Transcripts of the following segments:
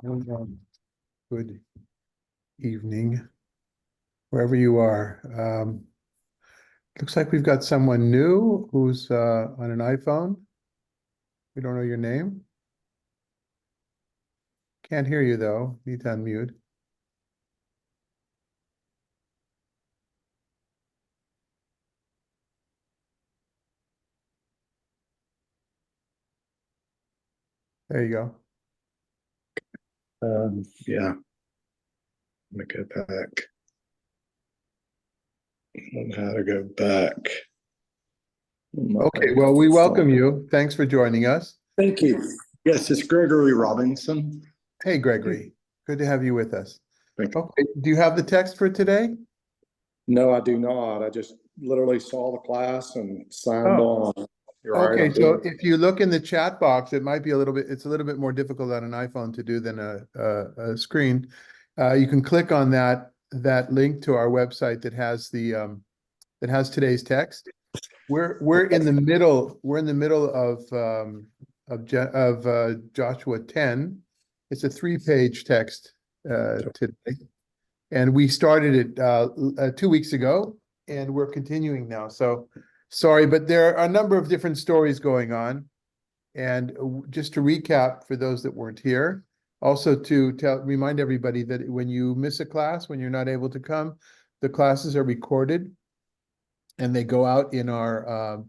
Good evening, wherever you are. Looks like we've got someone new who's on an iPhone. We don't know your name. Can't hear you though. Need to unmute. There you go. Yeah. Let me go back. And how to go back. Okay, well, we welcome you. Thanks for joining us. Thank you. Yes, it's Gregory Robinson. Hey, Gregory. Good to have you with us. Thank you. Okay, do you have the text for today? No, I do not. I just literally saw the class and signed on. You're right, Okay, I'm so doing- if you look in the chat box, it might be it's a little bit more difficult on an iPhone to do than a screen. You can click on that link to our website that has that has today's text. We're in the middle of Joshua 10. It's a 3-page text today, and we started it 2 weeks ago, and we're continuing now. So sorry, but there are a number of different stories going on. And just to recap for those that weren't here, also to remind everybody that when you miss a class, when you're not able to come, the classes are recorded and they go out in our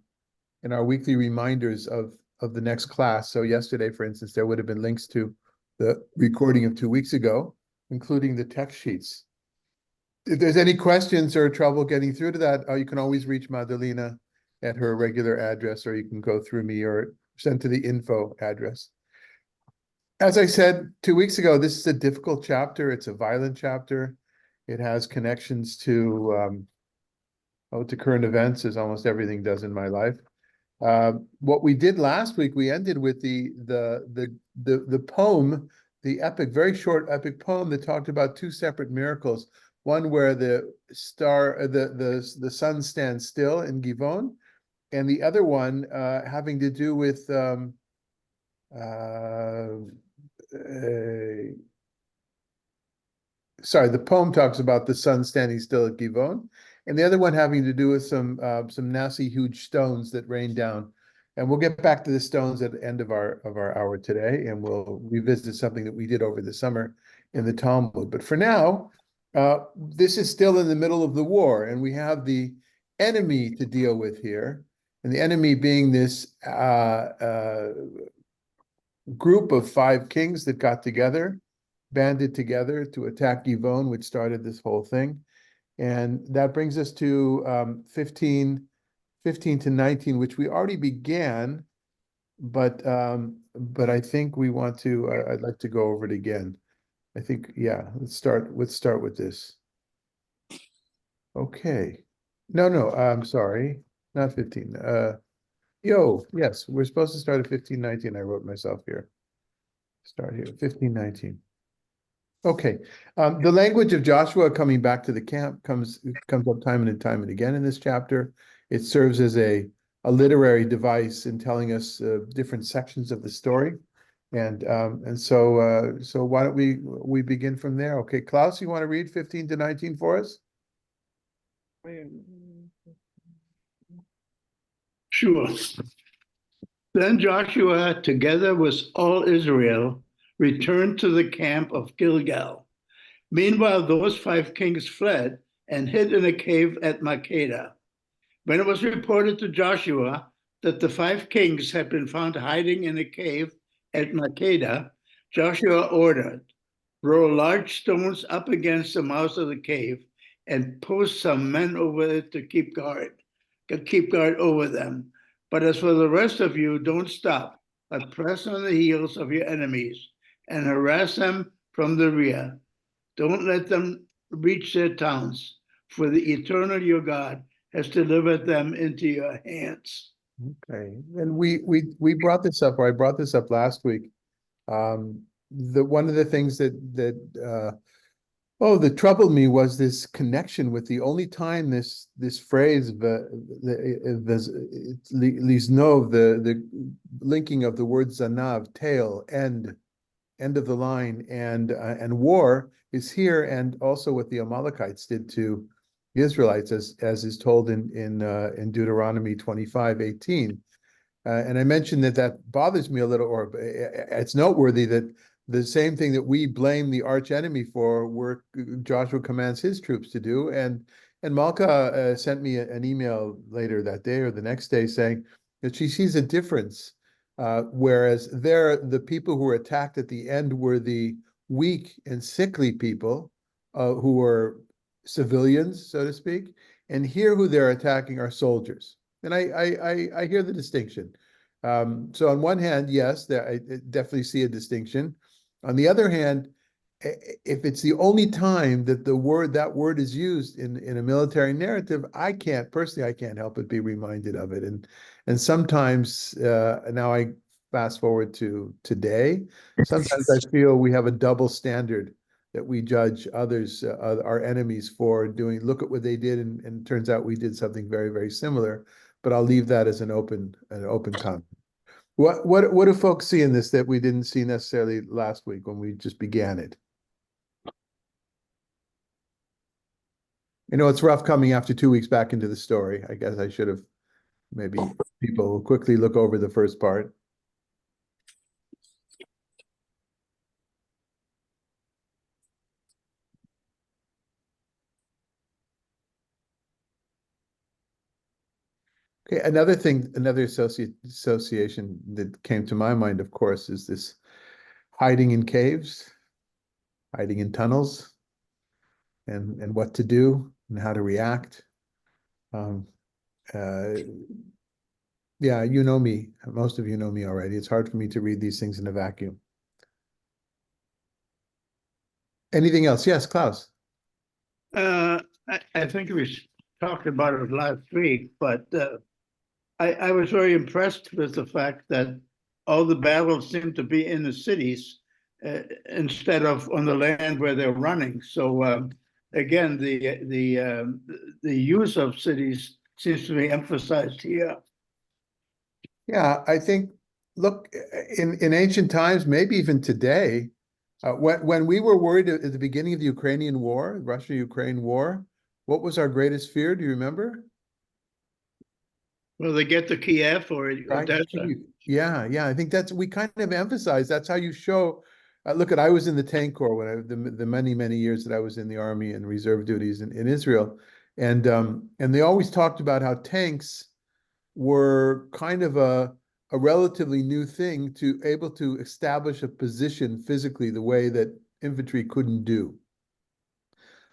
weekly reminders of the next class. So yesterday, for instance, there would have been links to the recording of 2 weeks ago, including the text sheets. If there's any questions or trouble getting through to that, you can always reach Madalena at her regular address, or you can go through me or send to the info address. As I said 2 weeks ago, this is a difficult chapter. It's a violent chapter. It has connections to current events, as almost everything does in my life. What we did last week, we ended with the poem, the epic, very short epic poem that talked about two separate miracles. One where the sun stands still in Givon, and the other one having to do with sorry, the poem talks about the sun standing still at Givon, and the other one having to do with some nasty huge stones that rain down. And we'll get back to the stones at the end of our hour today, and we'll revisit something that we did over the summer in the Talmud. But for now, this is still in the middle of the war, and we have the enemy to deal with here, and the enemy being this group of 5 kings that got together, banded together to attack Givon, which started this whole thing. And that brings us to 15 to 19, which we already began, but I think we want to, I'd like to go over it again. I think, yeah, let's start with this. Okay. No, I'm sorry, not 15. Yes, we're supposed to start at 15:19. I wrote myself here. Start here, 15:19. Okay, the language of Joshua coming back to the camp comes up time and time and again in this chapter. It serves as a literary device in telling us different sections of the story, and so why don't we begin from there? Okay, Klaus, you want to read 15 to 19 for us? Sure. Then Joshua, together with all Israel, returned to the camp of Gilgal. Meanwhile, those 5 kings fled and hid in a cave at Makkedah. When it was reported to Joshua that the 5 kings had been found hiding in a cave at Makkedah, Joshua ordered, roll large stones up against the mouth of the cave and post some men over it to keep guard over them. But as for the rest of you, don't stop, but press on the heels of your enemies and harass them from the rear. Don't let them reach their towns, for the eternal your God has delivered them into your hands. Okay, and we brought this up, or I brought this up last week. One of the things that troubled me was this connection with the only time this phrase liznov, the linking of the word zanav, tail, end, end of the line, and war is here, and also what the Amalekites did to the Israelites, as is told in Deuteronomy 25:18. And I mentioned that bothers me a little, or it's noteworthy that the same thing that we blame the arch enemy for, Joshua commands his troops to do. And Malka sent me an email later that day or the next day saying that she sees a difference. Whereas the people who were attacked at the end were the weak and sickly people who were civilians, so to speak. And here who they're attacking are soldiers. And I hear the distinction. So on one hand, yes, I definitely see a distinction. On the other hand, if it's the only time that that word is used in a military narrative, I can't help but be reminded of it. And sometimes now I fast forward to today, sometimes I feel we have a double standard that we judge others, our enemies, for doing. Look at what they did, and it turns out we did something very, very similar. But I'll leave that as an open comment. What do folks see in this that we didn't see necessarily last week when we just began it? It's rough coming after 2 weeks back into the story. I guess I should have maybe people quickly look over the first part. Okay, another association that came to my mind, of course, is this hiding in caves, hiding in tunnels, and what to do and how to react. Yeah, you know me. Most of you know me already. It's hard for me to read these things in a vacuum. Anything else? Yes, Klaus. I think we talked about it last week, but I was very impressed with the fact that all the battles seem to be in the cities instead of on the land where they're running. So again, the use of cities seems to be emphasized here. Yeah, I think, look, in ancient times, maybe even today, when we were worried at the beginning of the Ukrainian war, Russia-Ukraine war, what was our greatest fear? Do you remember? Well, they get to Kiev or Right. Odessa. Yeah, I think we kind of emphasize, that's how you show. Look, I was in the tank corps when the many years that I was in the army and reserve duties in Israel, and they always talked about how tanks were kind of a relatively new thing, to able to establish a position physically the way that infantry couldn't do.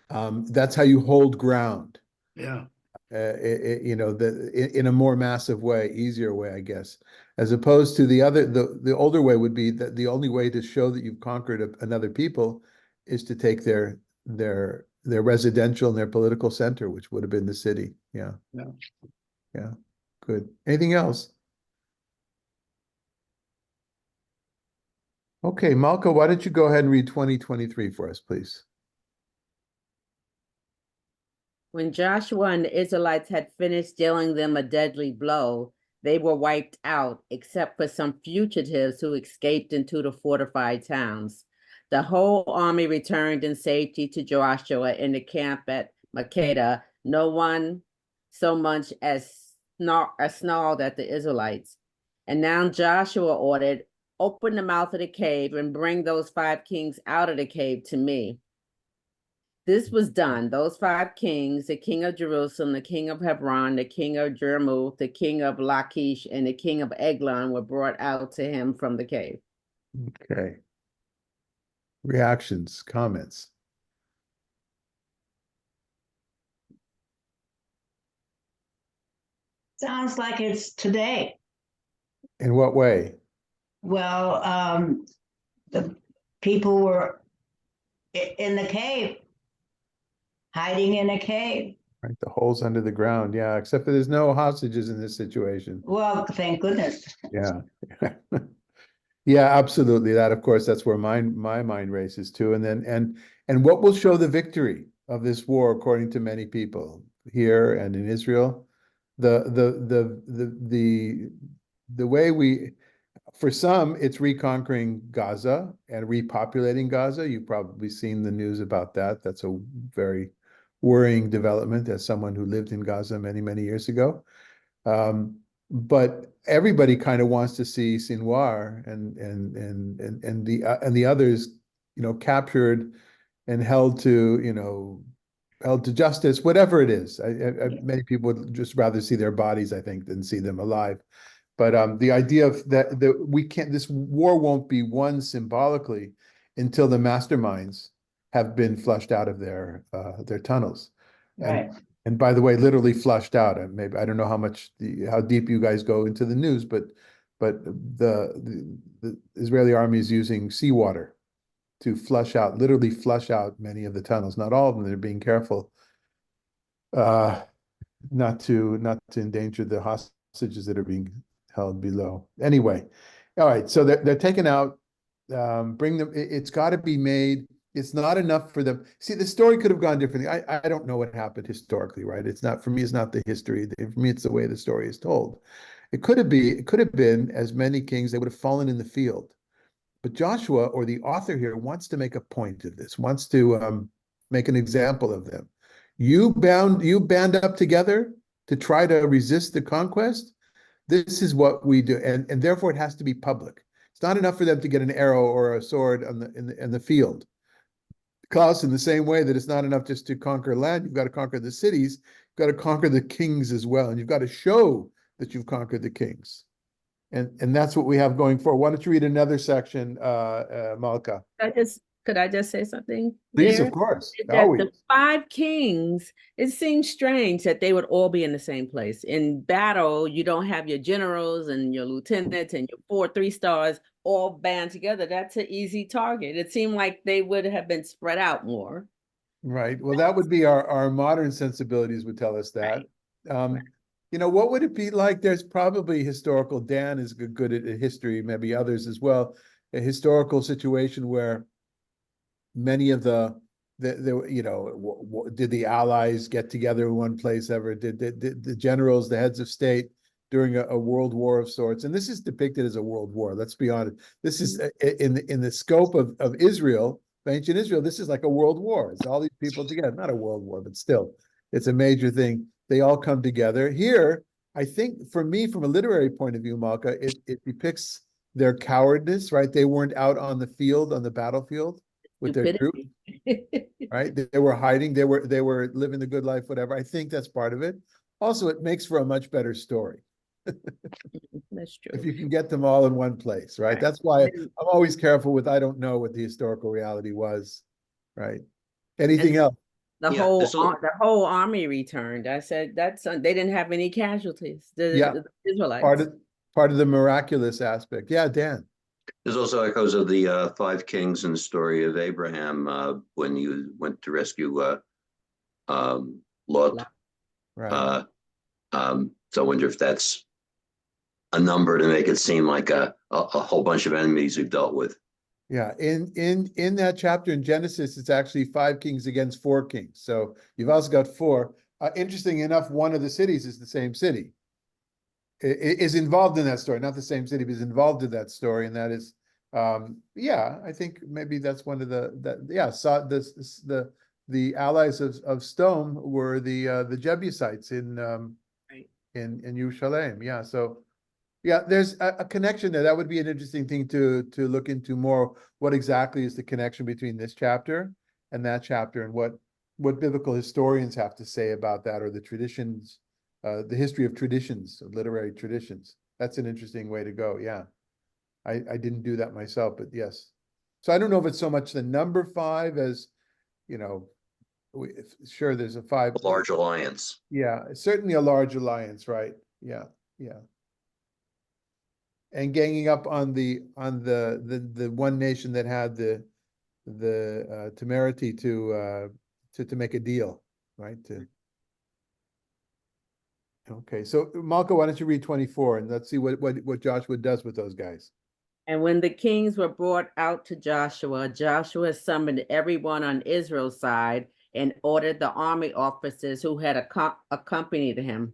That's how you hold ground. Yeah. In a more massive way, easier way, I guess, as opposed to the older way would be that the only way to show that you've conquered another people is to take their residential and their political center, which would have been the city. Yeah. Good. Anything else? Okay, Malka, why don't you go ahead and read 2023 for us, please? When Joshua and the Israelites had finished dealing them a deadly blow, they were wiped out, except for some fugitives who escaped into the fortified towns. The whole army returned in safety to Joshua in the camp at Makeda. No one so much as snarled at the Israelites. And now Joshua ordered, "Open the mouth of the cave and bring those 5 kings out of the cave to me." This was done. Those 5 kings, the king of Jerusalem, the king of Hebron, the king of Jarmuth, the king of Lachish, and the king of Eglon, were brought out to him from the cave. Okay. Reactions, comments? Sounds like it's today. In what way? Well, the people were in the cave, hiding in a cave. Right, the holes under the ground. Yeah, except that there's no hostages in this situation. Well, thank goodness. Yeah. Yeah, absolutely. That, of course, that's where my mind races to. And what will show the victory of this war, according to many people here and in Israel, the way For some, it's reconquering Gaza and repopulating Gaza. You've probably seen the news about that. That's a very worrying development as someone who lived in Gaza many, many years ago. But everybody kind of wants to see Sinwar and the others, captured and held to justice, whatever it is. Many people would just rather see their bodies, I think, than see them alive. But the idea of that this war won't be won symbolically until the masterminds have been flushed out of their tunnels. Right. And by the way, literally flushed out. And maybe I don't know how deep you guys go into the news, but the Israeli army is using seawater to literally flush out many of the tunnels. Not all of them. They're being careful not to endanger the hostages that are being held below. Anyway, all right. So they're taken out. Bring them. It's got to be made. It's not enough for them. See, the story could have gone differently. I don't know what happened historically, right? It's not, for me, it's not the history. For me, it's the way the story is told. It could have been as many kings, they would have fallen in the field. But Joshua, or the author here, wants to make a point of this, wants to make an example of them. You band up together to try to resist the conquest. This is what we do, and therefore it has to be public. It's not enough for them to get an arrow or a sword in the field. Klaus, in the same way that it's not enough just to conquer land, you've got to conquer the cities, you've got to conquer the kings as well, and you've got to show that you've conquered the kings. And that's what we have going forward. Why don't you read another section, Malka? Could I just say something? Please, there? of course. That Always. the 5 kings, it seems strange that they would all be in the same place. In battle, you don't have your generals and your lieutenants and your 4 3-stars all band together. That's an easy target. It seemed like they would have been spread out more. Right. Well, that would be our modern sensibilities would tell us that. Right. What would it be like? There's probably historical, Dan is good at history, maybe others as well, a historical situation where many of did the allies get together in one place ever? Did the generals, the heads of state during a world war of sorts? And this is depicted as a world war. Let's be honest. This is in the scope of Israel, ancient Israel. This is like a world war. It's all these people together. Not a world war, but still, it's a major thing. They all come together. Here, I think, for me, from a literary point of view, Malka, it depicts their cowardice. Right? They weren't out on the field, on the battlefield, with their troops, right? They were hiding. They were living the good life, whatever. I think that's part of it. Also, it makes for a much better story. That's true. If you can get them all in one place, right? That's why I'm always careful with, I don't know what the historical reality was, right? Anything else? The Yeah, the whole army returned. I said they didn't have any casualties. The Israelites. Part of the miraculous aspect. Yeah, Dan. There's also echoes of the 5 kings in the story of Abraham when you went to rescue Lot. Right. So I wonder if that's a number to make it seem like a whole bunch of enemies we've dealt with. Yeah, in that chapter in Genesis, it's actually 5 kings against 4 kings. So you've also got 4. Interesting enough, one of the cities is the same city. It is involved in that story, not the same city, but is involved in that story, and that is, I think maybe that's one of the allies of Stone were the Jebusites in Yerushalayim. Yeah, so. Yeah, there's a connection there. That would be an interesting thing to look into more. What exactly is the connection between this chapter and that chapter, and what biblical historians have to say about that, or the traditions, the history of traditions, of literary traditions. That's an interesting way to go. Yeah, I didn't do that myself, but yes. So I don't know if it's so much the number 5 as, sure, there's a 5. A large alliance. Yeah, certainly a large alliance, right? Yeah. And ganging up on the one nation that had the temerity to make a deal, right? Okay, so Malka, why don't you read 24 and let's see what Joshua does with those guys. And when the kings were brought out to Joshua, Joshua summoned everyone on Israel's side and ordered the army officers who had accompanied him,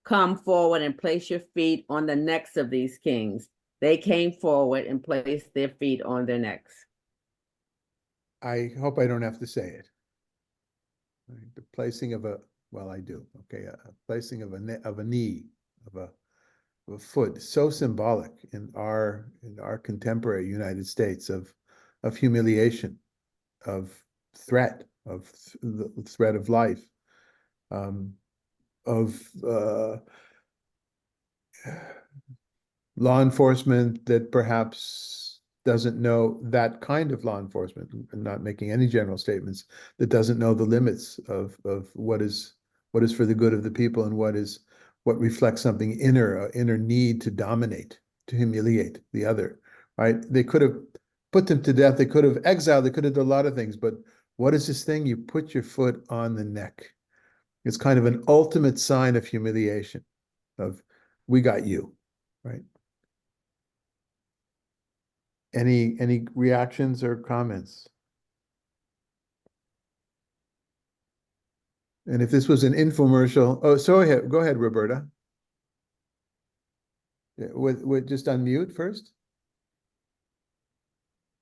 "Come forward and place your feet on the necks of these kings. They came forward and placed their feet on their necks. I hope I don't have to say it. Right, the placing of a, well, I do, okay, a placing of of a knee, of a foot, so symbolic in our contemporary United States of humiliation, of threat, of the threat of life, of law enforcement that perhaps doesn't know that kind of law enforcement, and not making any general statements, that doesn't know the limits of what is for the good of the people and what reflects something inner, inner need to dominate, to humiliate the other, right? They could have put them to death, they could have exiled, they could have done a lot of things, but what is this thing? You put your foot on the neck. It's kind of an ultimate sign of humiliation, of we got you, right? Any reactions or comments? And if this was an infomercial, oh, so go ahead, Roberta. Yeah, with just unmute first.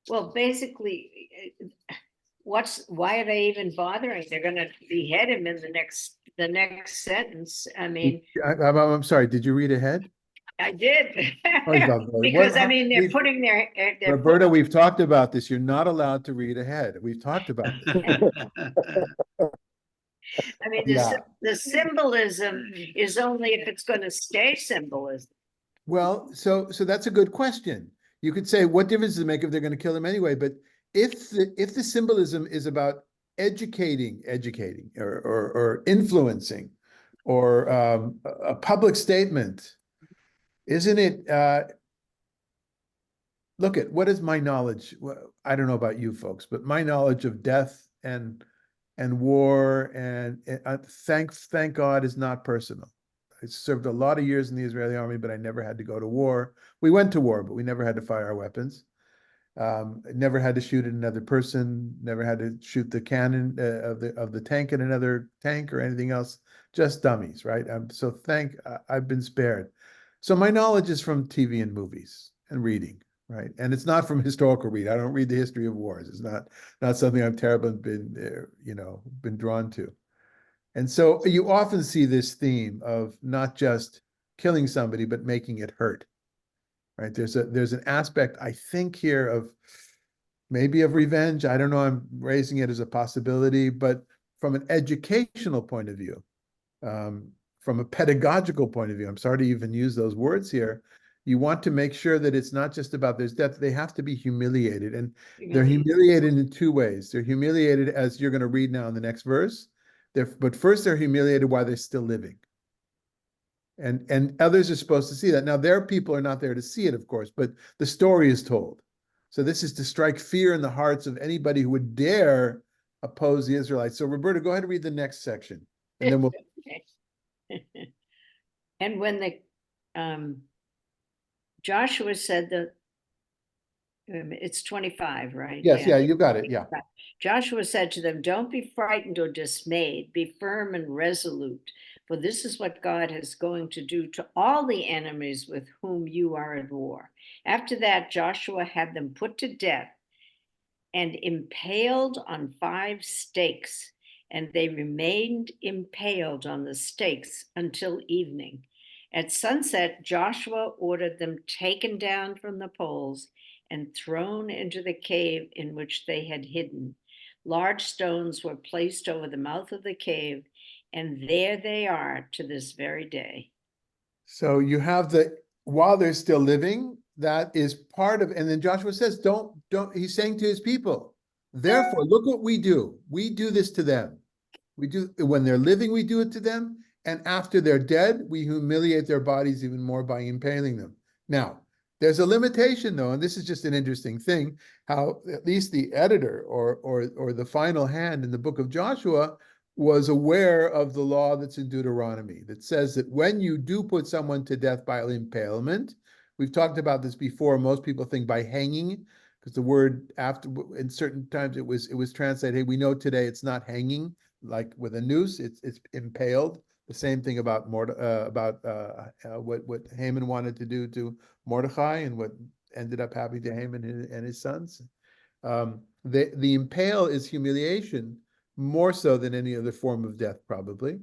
Well, basically, why are they even bothering? They're gonna behead him in the next sentence. I mean, I'm sorry, did you read ahead? I did. Oh, God, boy. Because I mean, they're putting their, Roberta, we've talked about this. You're not allowed to read ahead. We've talked about this. I mean, Yeah. the symbolism is only if it's gonna stay symbolism. Well, so that's a good question. You could say, what difference does it make if they're going to kill him anyway? But if the symbolism is about educating, or influencing, or a public statement, isn't it? Look at what is my knowledge? I don't know about you folks, but my knowledge of death and war and thank God is not personal. I served a lot of years in the Israeli army, but I never had to go to war. We went to war, but we never had to fire our weapons. Never had to shoot at another person. Never had to shoot the cannon of the tank at another tank or anything else. Just dummies, right? So I've been spared. So my knowledge is from TV and movies and reading, right? And it's not from historical read. I don't read the history of wars. It's not something I've terribly been drawn to. And so you often see this theme of not just killing somebody, but making it hurt, right? There's an aspect, I think, here of maybe of revenge. I don't know, I'm raising it as a possibility, but from an educational point of view, from a pedagogical point of view, I'm sorry to even use those words here, you want to make sure that it's not just about their death, they have to be humiliated. And they're humiliated in two ways. They're humiliated, as you're going to read now in the next verse, but first they're humiliated while they're still living. And others are supposed to see that. Now, their people are not there to see it, of course, but the story is told. So this is to strike fear in the hearts of anybody who would dare oppose the Israelites. So Roberta, go ahead and read the next section, and then we'll. And when Joshua said that, it's 25, right? Yes, yeah, you got it, yeah. Joshua said to them, "Don't be frightened or dismayed. Be firm and resolute, for this is what God is going to do to all the enemies with whom you are at war." After that, Joshua had them put to death and impaled on 5 stakes, and they remained impaled on the stakes until evening. At sunset, Joshua ordered them taken down from the poles and thrown into the cave in which they had hidden. Large stones were placed over the mouth of the cave, and there they are to this very day. So you have while they're still living, that is part of, and then Joshua says, don't, he's saying to his people, therefore, look what we do. We do this to them. We do, when they're living, we do it to them. And after they're dead, we humiliate their bodies even more by impaling them. Now, there's a limitation though, and this is just an interesting thing, how at least the editor or the final hand in the book of Joshua was aware of the law that's in Deuteronomy that says that when you do put someone to death by impalement, we've talked about this before, most people think by hanging, because the word after, in certain times it was translated, hey, we know today it's not hanging, like with a noose, it's impaled, The same thing about what Haman wanted to do to Mordecai and what ended up happening to Haman and his sons. The impale is humiliation more so than any other form of death, probably,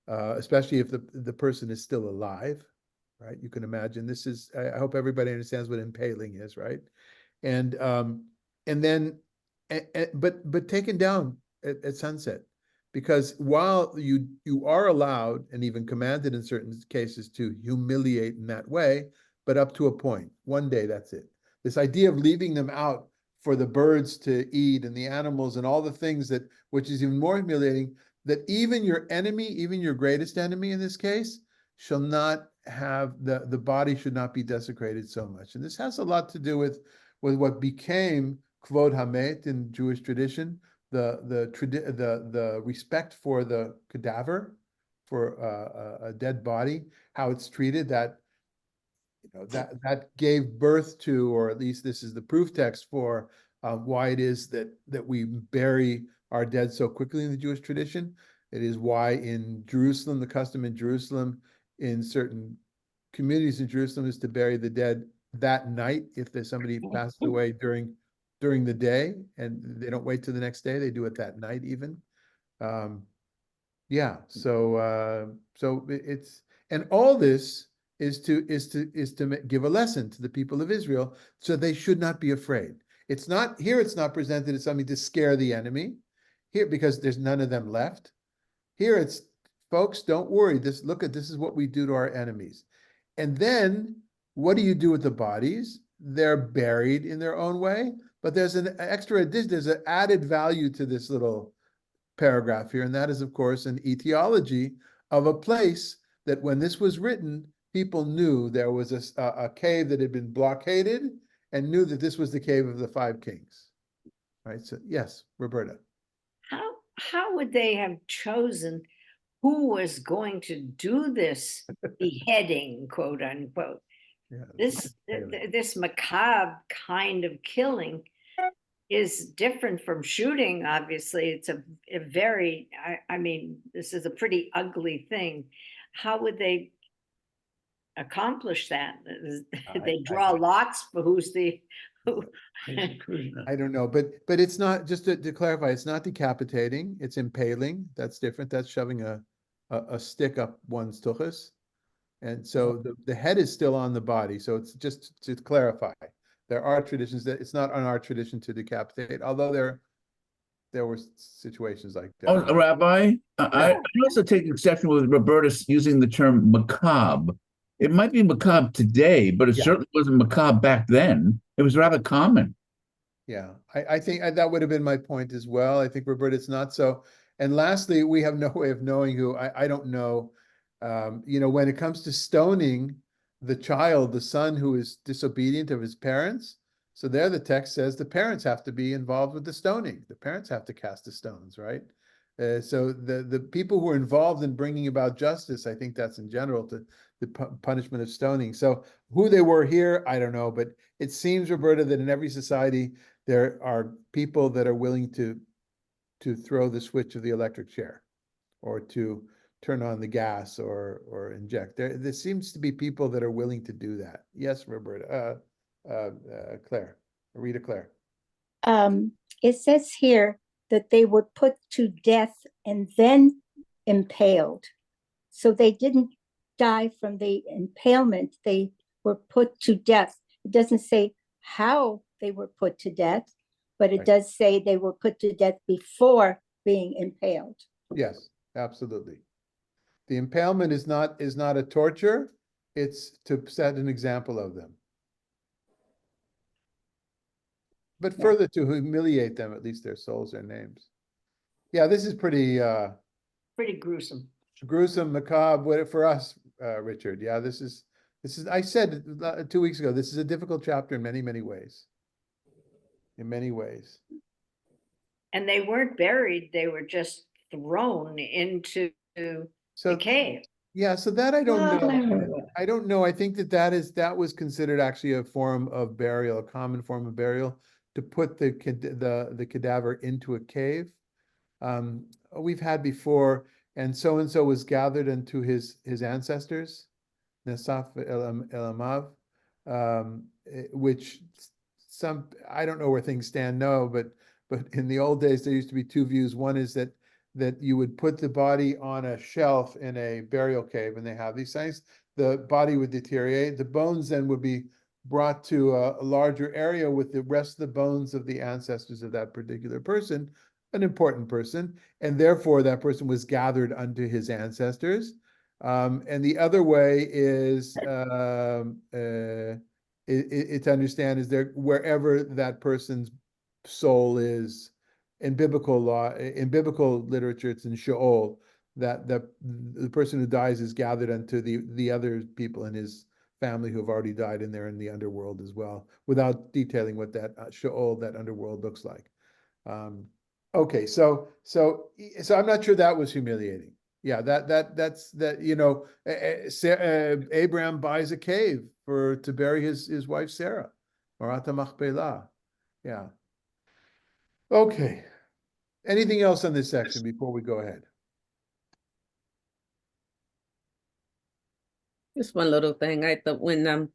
especially if the person is still alive, right? You can imagine this is, I hope everybody understands what impaling is, right? And then, but taken down at sunset, because while you are allowed and even commanded in certain cases to humiliate in that way, but up to a point, one day, that's it. This idea of leaving them out for the birds to eat and the animals and all the things that, which is even more humiliating, that even your enemy, even your greatest enemy in this case, shall not have the body should not be desecrated so much. And this has a lot to do with what became kvod hamet in Jewish tradition, the respect for the cadaver, for a dead body, how it's treated, that that gave birth to, or at least this is the proof text for why it is that we bury our dead so quickly in the Jewish tradition. It is why in Jerusalem, the custom in Jerusalem, in certain communities in Jerusalem, is to bury the dead that night if there's somebody passes away during the day, and they don't wait till the next day, they do it that night even. Yeah, so it's, and all this is to give a lesson to the people of Israel, so they should not be afraid. It's not here, it's not presented as something to scare the enemy here, because there's none of them left. Here it's, folks, don't worry, this is what we do to our enemies. And then what do you do with the bodies? They're buried in their own way, but there's an extra addition, there's an added value to this little paragraph here, and that is, of course, an etiology of a place that when this was written, people knew there was a cave that had been blockaded and knew that this was the cave of the 5 kings. Right? So yes, Roberta. How would they have chosen who was going to do this beheading, quote unquote? Yeah, This macabre kind of killing is different from shooting. Obviously, it's a very, I mean, this is a pretty ugly thing. How would they accomplish that? They draw lots for who's the who. I don't know, but it's not, just to clarify, it's not decapitating, it's impaling. That's different. That's shoving a stick up one's tuchus. And so the head is still on the body. So it's just to clarify, there are traditions that it's not on our tradition to decapitate, although there were situations like that. Oh, Rabbi, I also take exception with Robertus using the term macabre. It might be macabre today, but it certainly wasn't macabre back then. It was rather common. Yeah, I think that would have been my point as well. I think, Roberta, it's not so. And lastly, we have no way of knowing who, I don't know. When it comes to stoning the child, the son who is disobedient of his parents, so there the text says the parents have to be involved with the stoning. The parents have to cast the stones, right? So the people who are involved in bringing about justice, I think that's in general to the punishment of stoning. So who they were here, I don't know, but it seems, Roberta, that in every society there are people that are willing to throw the switch of the electric chair, or to turn on the gas, or inject. There seems to be people that are willing to do that. Yes, Roberta. Claire, Rita Claire. It says here that they were put to death and then impaled. So they didn't die from the impalement, they were put to death. It doesn't say how they were put to death, but it does say they were put to death before being impaled. Yes, absolutely. The impalement is not a torture, it's to set an example of them. But further to humiliate them, at least their souls, their names. Yeah, this is pretty gruesome. gruesome, macabre for us, Richard. Yeah, this is, I said 2 weeks ago, this is a difficult chapter in many, many ways. In many ways. And they weren't buried, they were just thrown into the cave. Yeah, so that I don't know. I don't know. I think that was considered actually a form of burial, a common form of burial, to put the cadaver into a cave. We've had before and so was gathered unto his ancestors, Nesaf Elamav, which some, I don't know where things stand now, but in the old days, there used to be two views. One is that you would put the body on a shelf in a burial cave, and they have these things. The body would deteriorate. The bones then would be brought to a larger area with the rest of the bones of the ancestors of that particular person, an important person, and therefore that person was gathered unto his ancestors. And the other way is to understand is there wherever that person's soul is. In biblical law, in biblical literature, it's in Sheol, that the person who dies is gathered unto the other people in his family who have already died, and they're in the underworld as well, without detailing what that Sheol, that underworld, looks like. Okay, so I'm not sure that was humiliating. Yeah, that's Abraham buys a cave to bury his wife Sarah, Marata Machpelah. Yeah. Okay. Anything else on this section before we go ahead? Just one little thing. I thought when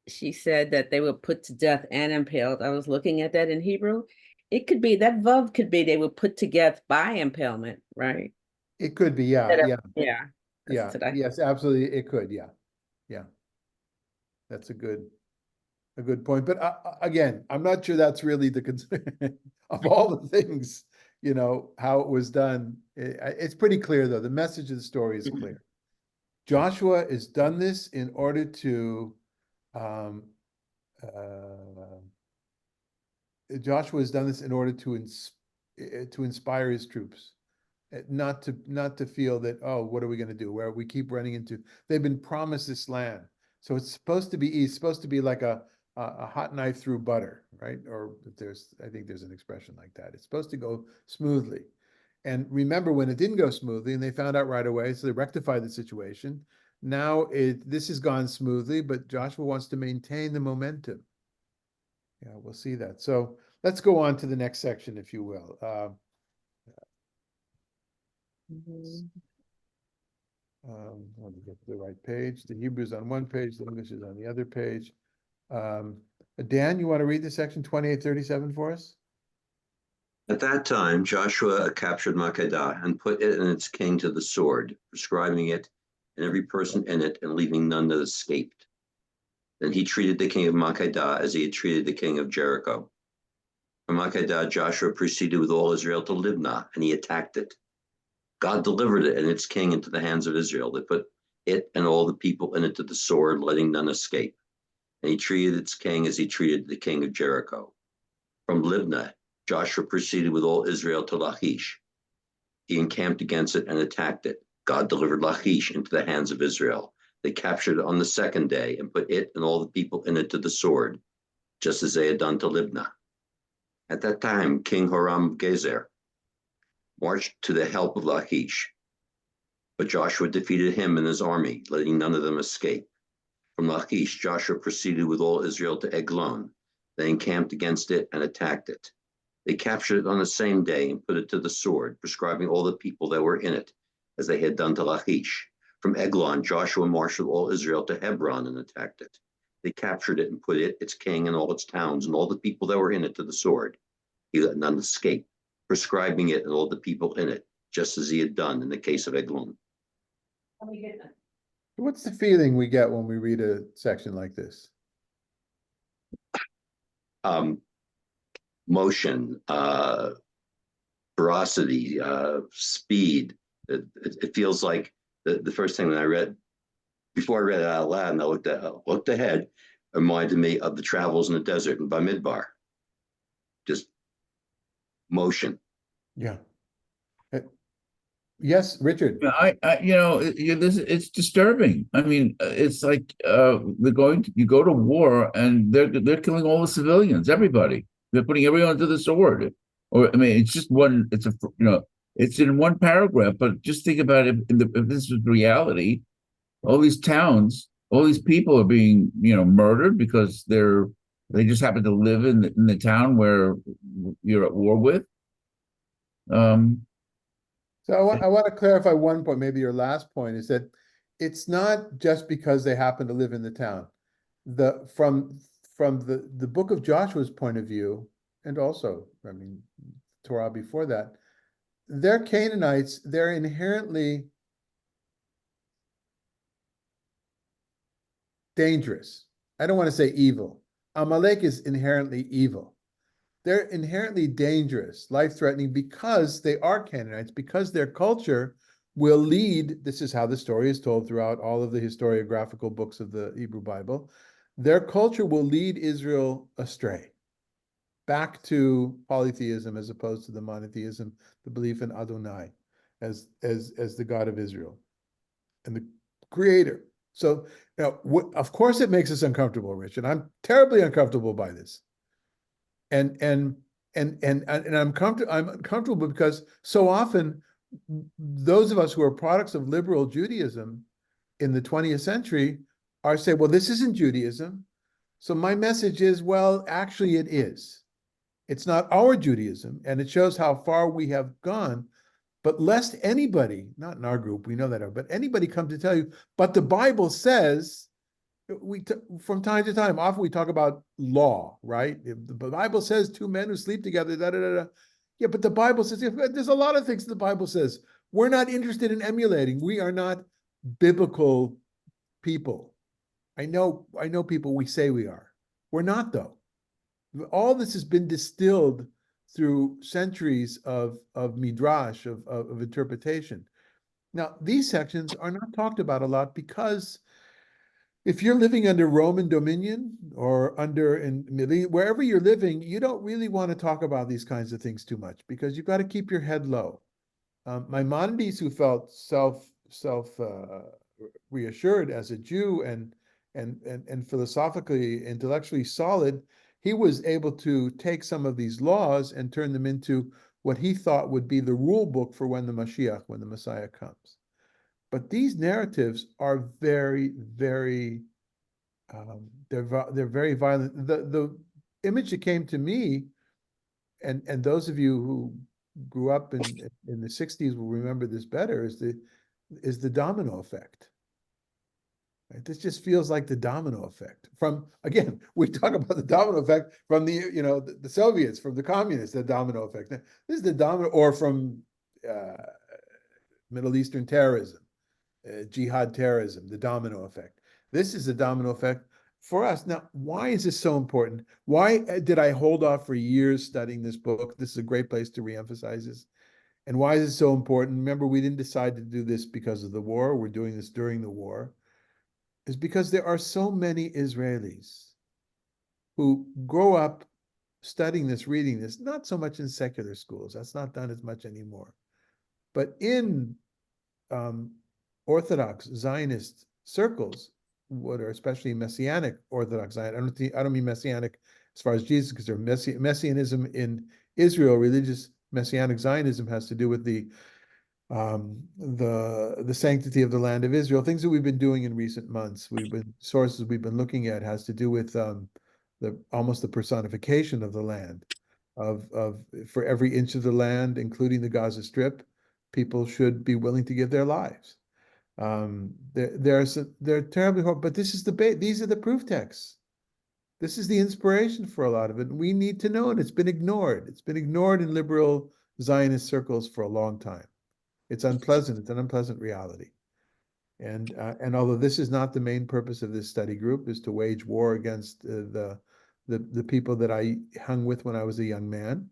she said that they were put to death and impaled, I was looking at that in Hebrew. It could be that vav could be they were put to death by impalement, right? It could be, yeah, Yeah. yeah, yes, absolutely, it could, yeah, yeah. That's a good point. But again, I'm not sure that's really the concern of all the things, how it was done. It's pretty clear, though. The message of the story is clear. Joshua has done this in order to inspire his troops, not to feel that, oh, what are we going to do? Where we keep running into, they've been promised this land, so it's supposed to be like a hot knife through butter, right? Or I think there's an expression like that. It's supposed to go smoothly. And remember when it didn't go smoothly and they found out right away, so they rectified the situation. Now this has gone smoothly, but Joshua wants to maintain the momentum. Yeah, we'll see that. So let's go on to the next section, if you will. Let me get to the right page. The Hebrew's on one page, the English is on the other page. Dan, you want to read the section 2837 for us? At that time, Joshua captured Makkedah and put it and its king to the sword, prescribing it and every person in it, and leaving none that escaped. Then he treated the king of Makkedah as he had treated the king of Jericho. From Makkedah, Joshua proceeded with all Israel to Libnah, and he attacked it. God delivered it and its king into the hands of Israel. They put it and all the people in it to the sword, letting none escape. And he treated its king as he treated the king of Jericho. From Libnah, Joshua proceeded with all Israel to Lachish. He encamped against it and attacked it. God delivered Lachish into the hands of Israel. They captured it on the second day and put it and all the people in it to the sword, just as they had done to Libnah. At that time, King Horam of Gezer marched to the help of Lachish. But Joshua defeated him and his army, letting none of them escape. From Lachish, Joshua proceeded with all Israel to Eglon. They encamped against it and attacked it. They captured it on the same day and put it to the sword, prescribing all the people that were in it, as they had done to Lachish. From Eglon, Joshua marshaled all Israel to Hebron and attacked it. They captured it and put it, its king, and all its towns, and all the people that were in it to the sword. He let none escape, prescribing it and all the people in it, just as he had done in the case of Eglon. What's the feeling we get when we read a section like this? Motion, ferocity, speed. It feels like the first thing that I read, before I read it out loud and I looked ahead, reminded me of the travels in the desert in Bamidbar. Just motion. Yeah. Yes, Richard. It's disturbing. I mean, it's like you go to war and they're killing all the civilians, everybody. They're putting everyone to the sword. Or I mean, it's just one. It's in one paragraph. But just think about it. If this was reality, all these towns, all these people are being murdered because they just happen to live in the town where you're at war with. So I want to clarify one point, maybe your last point, is that it's not just because they happen to live in the town. From the book of Joshua's point of view, and also, I mean, Torah before that, they're Canaanites, they're inherently dangerous. I don't want to say evil. Amalek is inherently evil. They're inherently dangerous, life-threatening, because they are Canaanites, because their culture will lead, this is how the story is told throughout all of the historiographical books of the Hebrew Bible, their culture will lead Israel astray, back to polytheism as opposed to the monotheism, the belief in Adonai as the God of Israel and the creator. So now, of course, it makes us uncomfortable, Rich, and I'm terribly uncomfortable by this. And I'm uncomfortable because so often those of us who are products of liberal Judaism in the 20th century are saying, well, this isn't Judaism. So my message is, well, actually it is. It's not our Judaism, and it shows how far we have gone. But lest anybody, not in our group, we know that, but anybody come to tell you, but the Bible says, from time to time, often we talk about law, right? If the Bible says two men who sleep together, da da da da. Yeah, but the Bible says, there's a lot of things the Bible says. We're not interested in emulating. We are not biblical people. I know people we say we are. We're not, though. All this has been distilled through centuries of midrash, of interpretation. Now, these sections are not talked about a lot because if you're living under Roman dominion or wherever you're living, you don't really want to talk about these kinds of things too much because you've got to keep your head low. Maimonides, who felt reassured as a Jew and philosophically, intellectually solid, he was able to take some of these laws and turn them into what he thought would be the rule book for when the Messiah comes. But these narratives are very, very, they're very violent. The image that came to me, and those of you who grew up in the 60s will remember this better, is the domino effect. Right? This just feels like the domino effect. Again, we talk about the domino effect from the Soviets, from the communists, the domino effect. This is the domino, or from Middle Eastern terrorism, jihad terrorism, the domino effect. This is the domino effect for us. Now, why is this so important? Why did I hold off for years studying this book? This is a great place to reemphasize this. And why is it so important? Remember, we didn't decide to do this because of the war. We're doing this during the war. Is because there are so many Israelis who grow up studying this, reading this, not so much in secular schools. That's not done as much anymore. But in Orthodox Zionist circles, what are especially Messianic Orthodox Zionist, I don't mean Messianic as far as Jesus, because they're Messianism in Israel, religious Messianic Zionism has to do with the sanctity of the land of Israel. Things that we've been doing in recent months, sources we've been looking at has to do with almost the personification of the land, for every inch of the land, including the Gaza Strip, people should be willing to give their lives. They're terribly horrible, but this is these are the proof texts. This is the inspiration for a lot of it. We need to know, and it's been ignored. It's been ignored in liberal Zionist circles for a long time. It's unpleasant. It's an unpleasant reality. And although this is not the main purpose of this study group, is to wage war against the people that I hung with when I was a young man,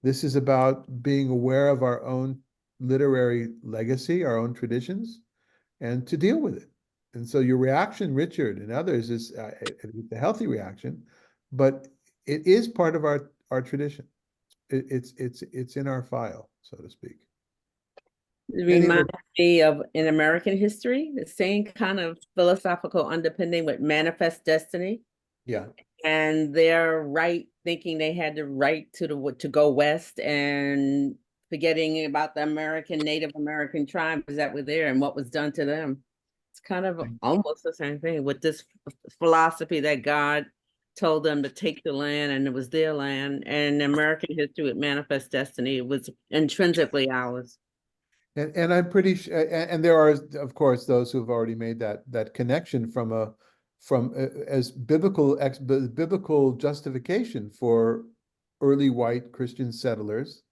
this is about being aware of our own literary legacy, our own traditions, and to deal with it. And so your reaction, Richard, and others, is a healthy reaction, but it is part of our tradition. It's in our file, so to speak. It reminds me of in American history, the same kind of philosophical underpinning with manifest destiny. Yeah. And their right, thinking they had the right to go west, and forgetting about the Native American tribes that were there and what was done to them. It's kind of almost the same thing with this philosophy that God told them to take the land and it was their land. And American history with manifest destiny, it was intrinsically ours. And I'm pretty sure, and there are, of course, those who have already made that connection from as biblical justification for early white Christian settlers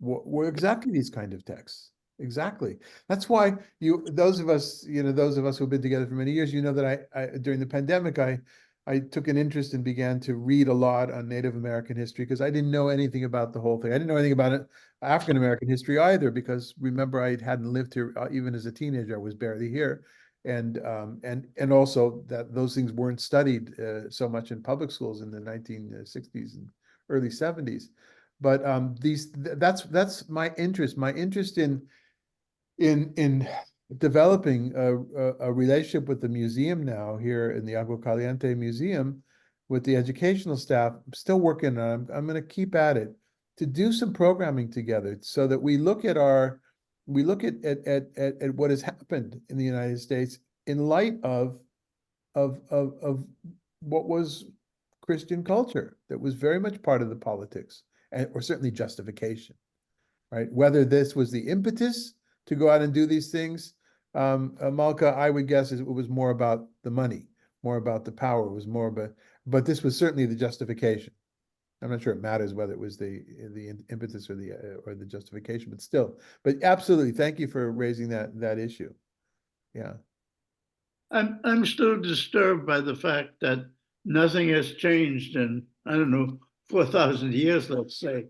were exactly these kind of texts. Exactly. That's why those of us who've been together for many years, that I during the pandemic, I took an interest and began to read a lot on Native American history because I didn't know anything about the whole thing. I didn't know anything about it, African American history either, because remember, I hadn't lived here even as a teenager. I was barely here, and also that those things weren't studied so much in public schools in the 1960s and early 70s. But that's my interest. My interest in developing a relationship with the museum now here in the Agua Caliente Museum with the educational staff. I'm still working on it. I'm going to keep at it to do some programming together so that we look at what has happened in the United States in light of what was Christian culture that was very much part of the politics or certainly justification, right? Whether this was the impetus to go out and do these things, Malka, I would guess it was more about the money, more about the power. It was more about, but this was certainly the justification. I'm not sure it matters whether it was the impetus or the justification, but still. But absolutely, thank you for raising that issue. Yeah. I'm still disturbed by the fact that nothing has changed in, I don't know, 4,000 years, let's say.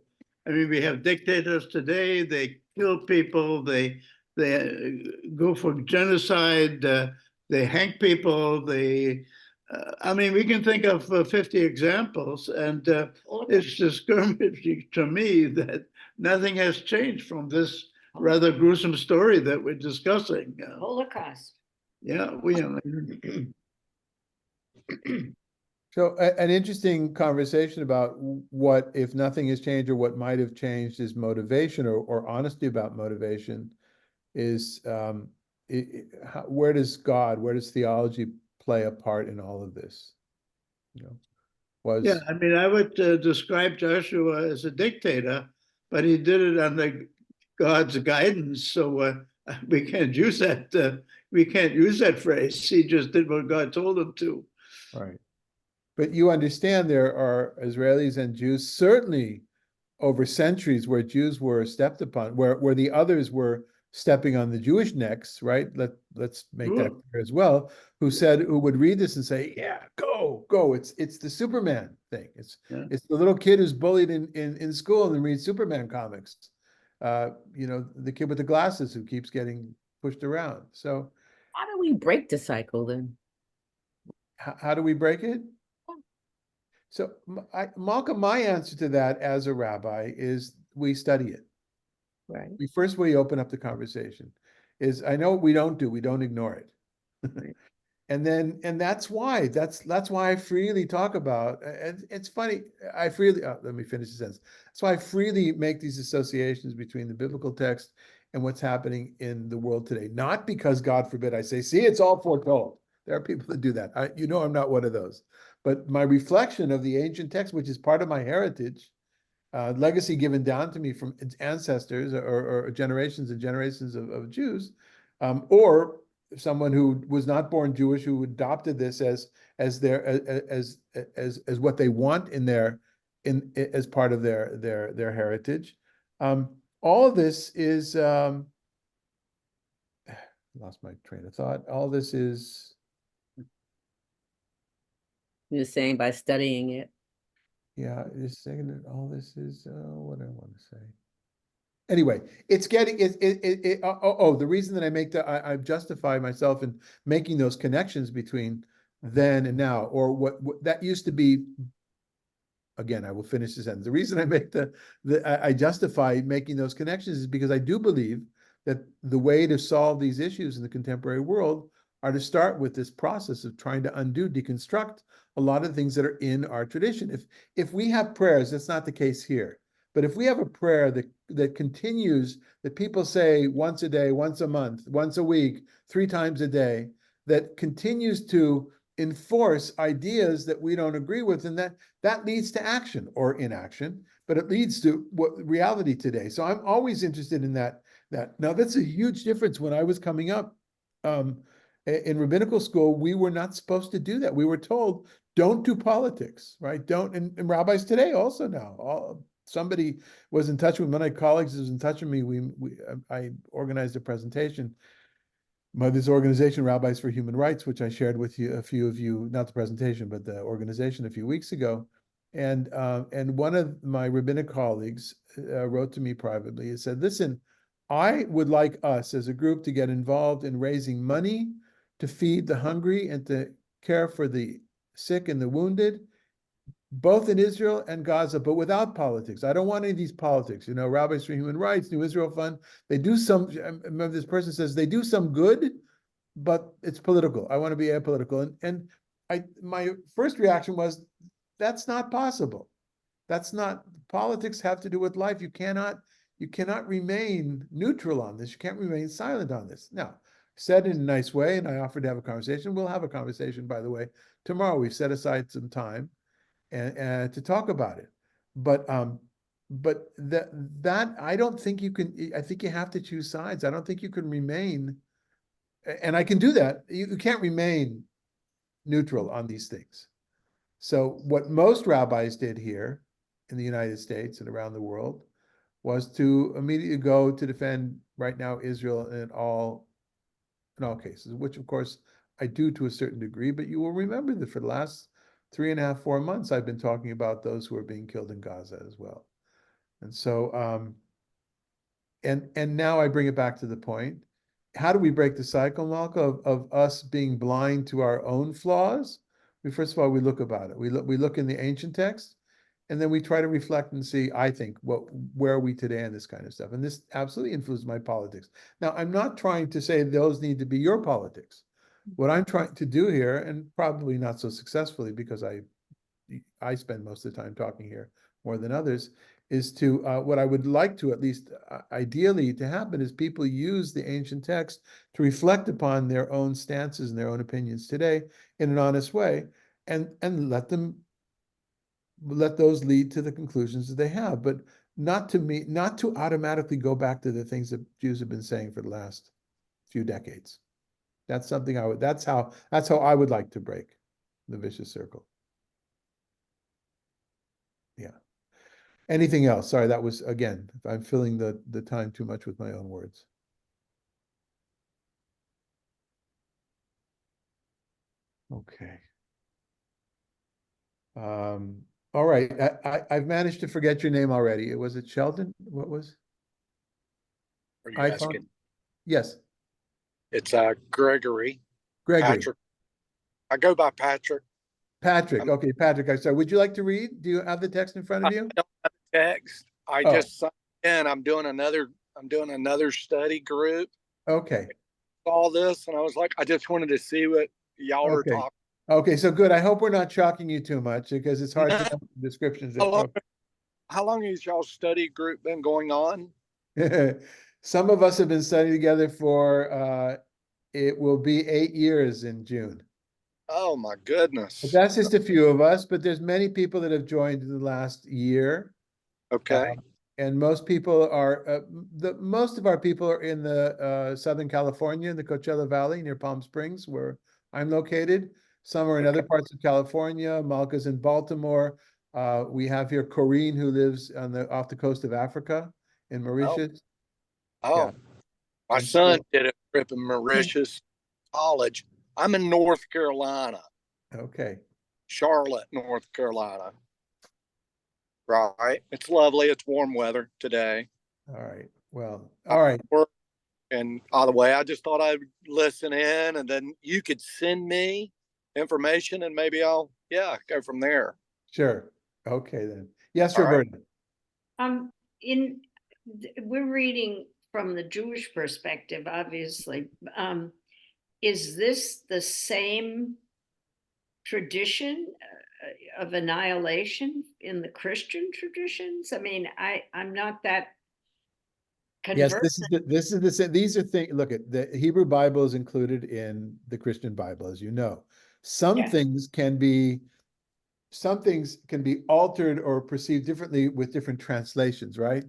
I mean, we have dictators today, they kill people, they go for genocide, they hang people, I mean, we can think of 50 examples, and it's discouraging to me that nothing has changed from this rather gruesome story that we're discussing. Holocaust. Yeah, we are. So an interesting conversation about what, if nothing has changed or what might have changed, is motivation or honesty about motivation is where does theology play a part in all of this? Yeah, I mean, I would describe Joshua as a dictator, but he did it under God's guidance. So we can't use that. We can't use that phrase. He just did what God told him to. Right. But you understand there are Israelis and Jews, certainly over centuries, where Jews were stepped upon, where the others were stepping on the Jewish necks, right? Let's make that clear as well. Who would read this and say, "Yeah, go! It's the Superman thing. It's the little kid who's bullied in school and reads Superman comics. The kid with the glasses who keeps getting pushed around." So, How do we break the cycle then? how do we break it? So, Malcolm, my answer to that as a rabbi is we study it. Right. We open up the conversation. I know what we don't ignore it. Right. And that's why I freely talk about, and it's funny, let me finish the sentence. That's why I freely make these associations between the biblical text and what's happening in the world today. Not because, God forbid, I say, see, it's all foretold. There are people that do that. I'm not one of those. But my reflection of the ancient text, which is part of my heritage, legacy given down to me from ancestors or generations and generations of Jews, or someone who was not born Jewish who adopted this as what they want as part of their heritage. All of this is lost my train of thought. All this is. You're saying by studying it. Yeah, just saying that all this is what I want to say. Anyway, it's getting the reason that I justify myself in making those connections between then and now, or what that used to be. Again, I will finish the sentence. The reason I make I justify making those connections is because I do believe that the way to solve these issues in the contemporary world are to start with this process of trying to deconstruct a lot of things that are in our tradition. If we have prayers, that's not the case here. But if we have a prayer that continues, that people say once a day, once a month, once a week, 3 times a day, that continues to enforce ideas that we don't agree with, and that leads to action or inaction, but it leads to what reality today. So I'm always interested in that. Now that's a huge difference. When I was coming up in rabbinical school, we were not supposed to do that. We were told, don't do politics, right? Don't, and rabbis today also now. Somebody was in touch with one of my colleagues was in touch with me. I organized a presentation. This organization, Rabbis for Human Rights, which I shared with you, a few of you, not the presentation, but the organization a few weeks ago. And one of my rabbinic colleagues wrote to me privately and said, listen, I would like us as a group to get involved in raising money to feed the hungry and to care for the sick and the wounded, both in Israel and Gaza, but without politics. I don't want any of these politics. You know, Rabbis for Human Rights, New Israel Fund, they do some, I remember this person says, they do some good, but it's political. I want to be apolitical. And my first reaction was, that's not possible. That's not, politics have to do with life. You cannot remain neutral on this. You can't remain silent on this. Now, said in a nice way, and I offered to have a conversation. We'll have a conversation, by the way, tomorrow. We've set aside some time and to talk about it. But that I don't think you can, I think you have to choose sides. I don't think you can remain, and I can do that. You can't remain neutral on these things. So what most rabbis did here in the United States and around the world was to immediately go to defend right now Israel in all cases, which of course I do to a certain degree, but you will remember that for the last 3.5, 4 months, I've been talking about those who are being killed in Gaza as well. And so, and now I bring it back to the point, how do we break the cycle, Malka, of us being blind to our own flaws? First of all, we look about it. We look in the ancient text, and then we try to reflect and see, I think, where are we today and this kind of stuff. And this absolutely influenced my politics. Now, I'm not trying to say those need to be your politics. What I'm trying to do here, and probably not so successfully because I spend most of the time talking here more than others, is to, what I would like to at least ideally to happen is people use the ancient text to reflect upon their own stances and their own opinions today in an honest way, and let those lead to the conclusions that they have, but not to automatically go back to the things that Jews have been saying for the last few decades. That's something that's how I would like to break the vicious circle. Yeah. Anything else? Sorry, that was, again, I'm filling the time too much with my own words. Okay. All right. I've managed to forget your name already. Was it Sheldon? What was? Are you iPhone? asking? Yes. It's Gregory. Gregory. Patrick. I go by Patrick. Patrick. I'm- Okay, Patrick. I'm sorry. Would you like to read? Do you have the text in front of you? I don't have the text. I Oh. just signed in. I'm doing another study group. Okay. All this, and I was like, I just wanted to see what y'all are Okay. talking. Okay, so good. I hope we're not shocking you too much because it's hard to know descriptions. How long has y'all study group been going on? Some of us have been studying together for it will be 8 years in June. Oh my goodness. But that's just a few of us, but there's many people that have joined in the last year. Okay. And most people are most of our people are in the Southern California, in the Coachella Valley near Palm Springs, where I'm located. Some are in other parts of California. Malka's in Baltimore. We have here Corrine, who lives off the coast of Africa in Mauritius. Oh, Yeah. my And son so- did a trip in Mauritius College. I'm in North Carolina, Okay. Charlotte, North Carolina. Right. It's lovely. It's warm weather today. All right. Well, all right. And by the way, I just thought I'd listen in, and then you could send me information, and maybe I'll go from there. Sure. Okay then. Yes, All right. Roberta. We're reading from the Jewish perspective, obviously. Is this the same tradition of annihilation in the Christian traditions? I mean, I'm not that Yes, conversant. these are things, look at the Hebrew Bible is included in the Christian Bible, as you know. Some Yeah. things can be altered or perceived differently with different translations, right?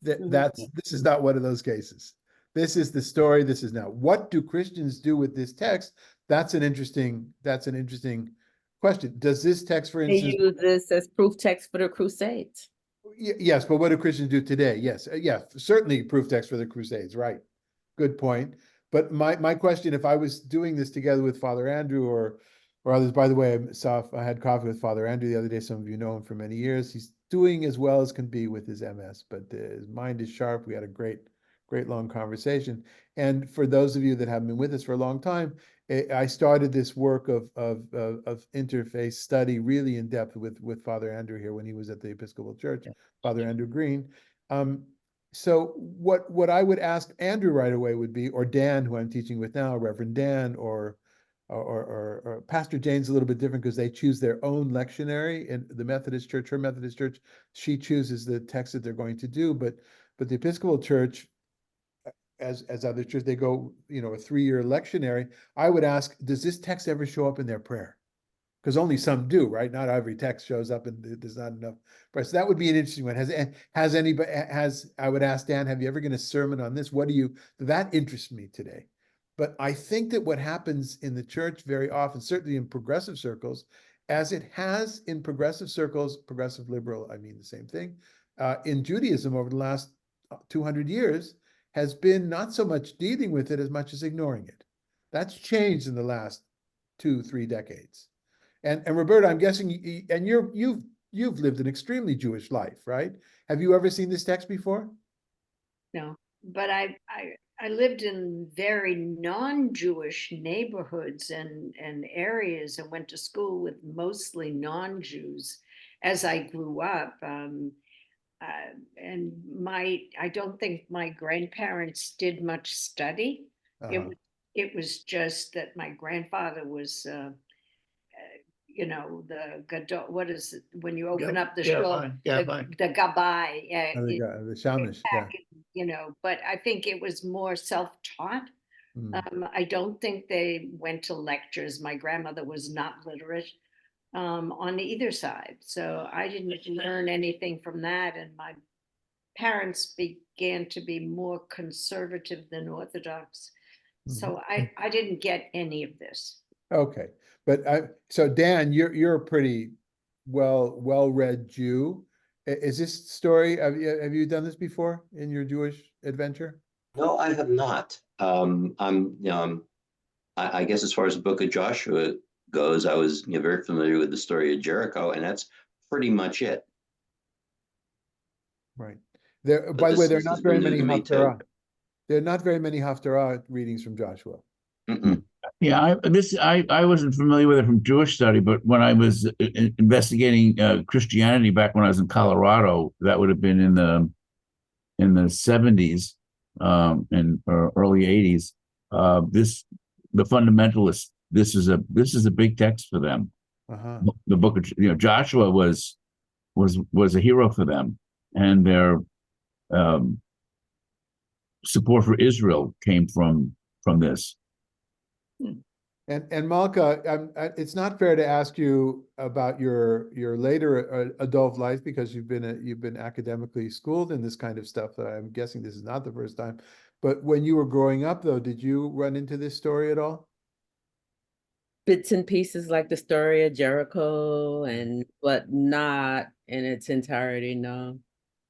Mhm. This is not one of those cases. This is the story. This is now. What do Christians do with this text? That's an interesting question. Does this text, for They instance, use this as proof text for the Crusades. yes, but what do Christians do today? Yes, yeah, certainly proof text for the Crusades, right? Good point. But my question, if I was doing this together with Father Andrew or others, by the way, I had coffee with Father Andrew the other day. Some of you know him for many years. He's doing as well as can be with his MS, but his mind is sharp. We had a great long conversation. And for those of you that haven't been with us for a long time, I started this work of interface study really in depth with Father Andrew here when he was at the Episcopal Church, Father Andrew Green. So what I would ask Andrew right away would be, or Dan, who I'm teaching with now, Reverend Dan, or Pastor Jane's a little bit different because they choose their own lectionary. In the Methodist Church, her Methodist Church, she chooses the text that they're going to do. But the Episcopal Church, as other churches, they go, a 3-year lectionary. I would ask, does this text ever show up in their prayer? Because only some do, right? Not every text shows up, and there's not enough prayer. So that would be an interesting one. Has anybody I would ask Dan, have you ever given a sermon on this? That interests me today. But I think that what happens in the church very often, certainly in progressive circles, as it has in progressive circles, progressive liberal, I mean the same thing, in Judaism over the last 200 years, has been not so much dealing with it as much as ignoring it. That's changed in the last 2-3 decades. And Roberta, I'm guessing, you've lived an extremely Jewish life, right? Have you ever seen this text before? No, but I lived in very non-Jewish neighborhoods and areas and went to school with mostly non-Jews as I grew up. And I don't think my grandparents did much study. Uh-huh. It was just that my grandfather was, the gadol. What is it when you open up the shul? The gabbai. The Shamish, yeah. But I think it was more self-taught. I don't think they went to lectures. My grandmother was not literate on either side. So I didn't learn anything from that. And my parents began to be more conservative than Orthodox. So I didn't get any of this. Okay. But so Dan, you're a pretty well-read Jew. Is this story, have you done this before in your Jewish adventure? No, I have not. I guess as far as the book of Joshua goes, I was very familiar with the story of Jericho, and that's pretty much it. Right. By the way, there are not very many Haftarah. There are not very many Haftarah readings from Joshua. Mm-mm. Yeah, I wasn't familiar with it from Jewish study, but when I was investigating Christianity back when I was in Colorado, that would have been in the 70s and early 80s. The fundamentalists, this is a big text for them. Uh-huh. The book of Joshua was a hero for them, and their support for Israel came from this. And Malka, it's not fair to ask you about your later adult life because you've been academically schooled in this kind of stuff. I'm guessing this is not the first time. But when you were growing up, though, did you run into this story at all? Bits and pieces like the story of Jericho, but not in its entirety, no.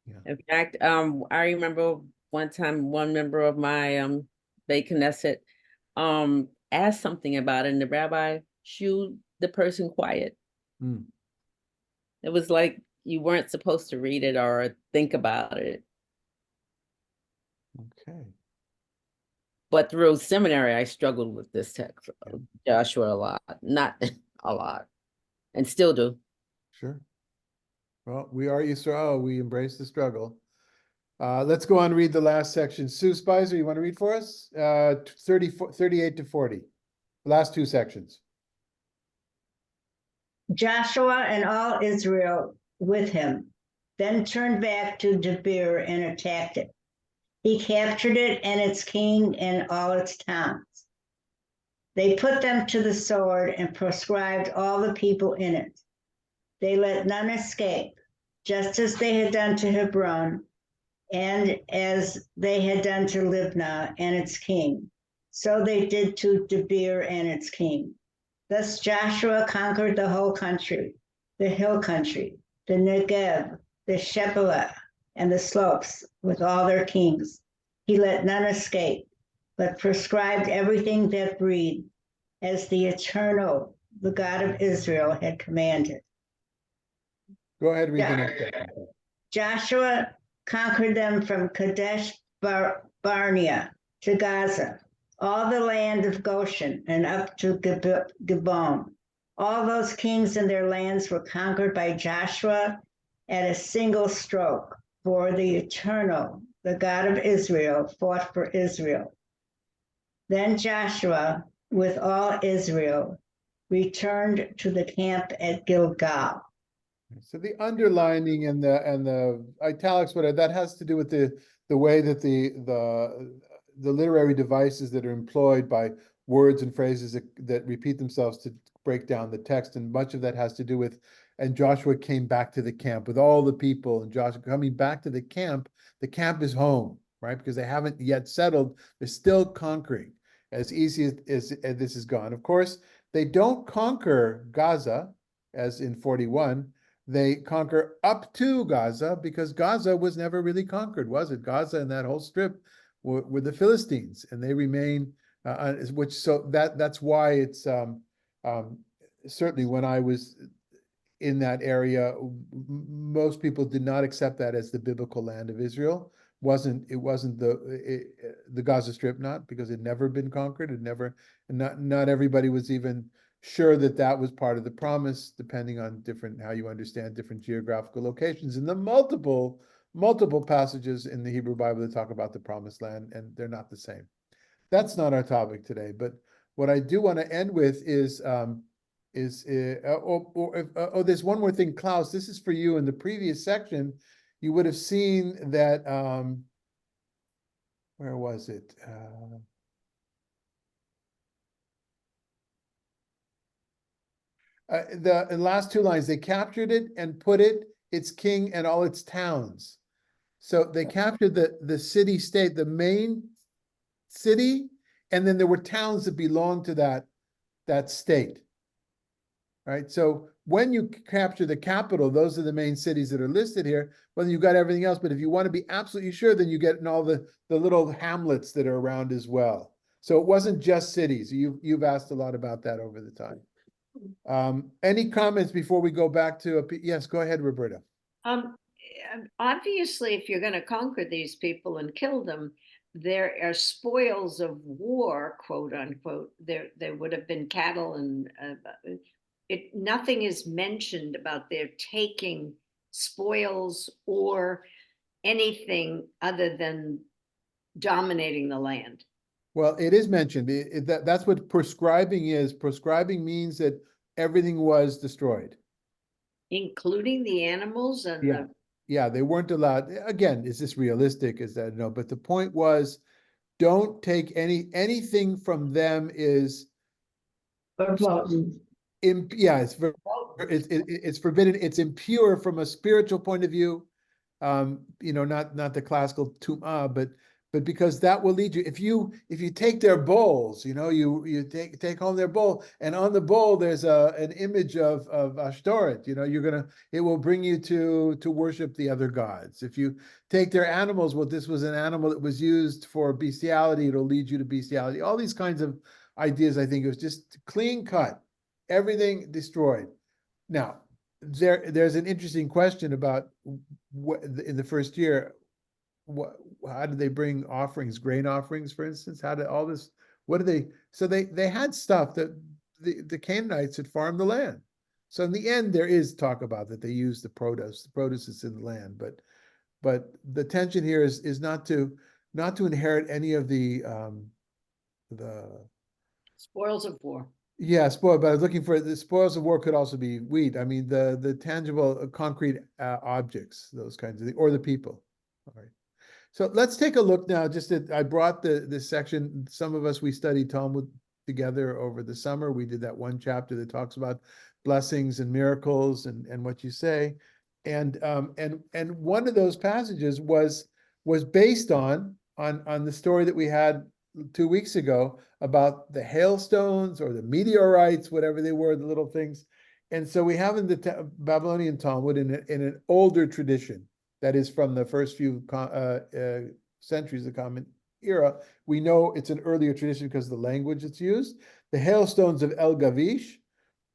Yeah. In fact, I remember one time one member of my Beit Knesset asked something about it, and the rabbi shooed the person quiet. It was like you weren't supposed to read it or think about it. Okay. But through seminary, I struggled with this text, Joshua, a lot, not a lot, and still do. Sure. Well, we are Yisrael. We embrace the struggle. Let's go on and read the last section. Sue Spicer, you want to read for us? 38 to 40. The last two sections. Joshua and all Israel with him then turned back to Debir and attacked it. He captured it and its king and all its towns. They put them to the sword and proscribed all the people in it. They let none escape, just as they had done to Hebron, and as they had done to Libnah and its king. So they did to Debir and its king. Thus Joshua conquered the whole country, the hill country, the Negev, the Shephelah, and the slopes, with all their kings. He let none escape, but prescribed everything that breathed, as the Eternal, the God of Israel, had commanded. Go ahead, read the next section. Joshua conquered them from Kadesh Barnea to Gaza, all the land of Goshen, and up to Gibeon. All those kings and their lands were conquered by Joshua at a single stroke, for the Eternal, the God of Israel, fought for Israel. Then Joshua, with all Israel, returned to the camp at Gilgal. So the underlining and the italics, whatever, that has to do with the way that the literary devices that are employed by words and phrases that repeat themselves to break down the text, and much of that has to do with, and Joshua came back to the camp with all the people, and Joshua coming back to the camp is home, right? Because they haven't yet settled, they're still conquering as easy as this is gone. Of course, they don't conquer Gaza, as in 41, they conquer up to Gaza, because Gaza was never really conquered, was it? Gaza and that whole strip were the Philistines, and they remain, that's why it's certainly when I was in that area, most people did not accept that as the biblical land of Israel. It wasn't the Gaza Strip, not because it had never been conquered. Not everybody was even sure that that was part of the promise, depending on how you understand different geographical locations and the multiple passages in the Hebrew Bible that talk about the promised land, and they're not the same. That's not our topic today, but what I do want to end with is there's one more thing, Klaus, this is for you. In the previous section, you would have seen that, where was it? The last two lines, they captured it and put its king and all its towns. So they captured the city state, the main city, and then there were towns that belonged to that state. Right. So when you capture the capital, those are the main cities that are listed here. Well, you've got everything else, but if you want to be absolutely sure, then you get in all the little hamlets that are around as well. So it wasn't just cities. You've asked a lot about that over the time. Any comments before we go back to yes, go ahead, Roberta. Obviously, if you're going to conquer these people and kill them, there are spoils of war, quote unquote. There would have been cattle, and nothing is mentioned about their taking spoils or anything other than dominating the land. Well, it is mentioned. That's what prescribing is. Prescribing means that everything was destroyed, including the animals and they weren't allowed. Again, is this realistic? Is that no? But the point was, don't take anything from them is it's forbidden. It's impure from a spiritual point of view. Not the classical tum'ah, but because that will lead you, if you take their bowls, you take home their bowl, and on the bowl there's an image of Ashtoreth, it will bring you to worship the other gods. If you take their animals, well, this was an animal that was used for bestiality, it'll lead you to bestiality. All these kinds of ideas, I think it was just clean cut, everything destroyed. Now, there's an interesting question about what in the first year, how did they bring offerings, grain offerings, for instance? How did all this, so they had stuff that the Canaanites had farmed the land. So in the end, there is talk about that they used the produce is in the land, but the tension here is not to inherit any of the spoils of war. Yeah, but I was looking for the spoils of war could also be wheat. I mean, the tangible, concrete objects, those kinds of things, or the people. All right. So let's take a look now. I brought this section. Some of us, we studied Talmud together over the summer. We did that one chapter that talks about blessings and miracles and what you say. And one of those passages was based on the story that we had 2 weeks ago about the hailstones or the meteorites, whatever they were, the little things. And so we have in the Babylonian Talmud in an older tradition that is from the first few centuries of the Common Era. We know it's an earlier tradition because of the language it's used. The hailstones of El Gavish.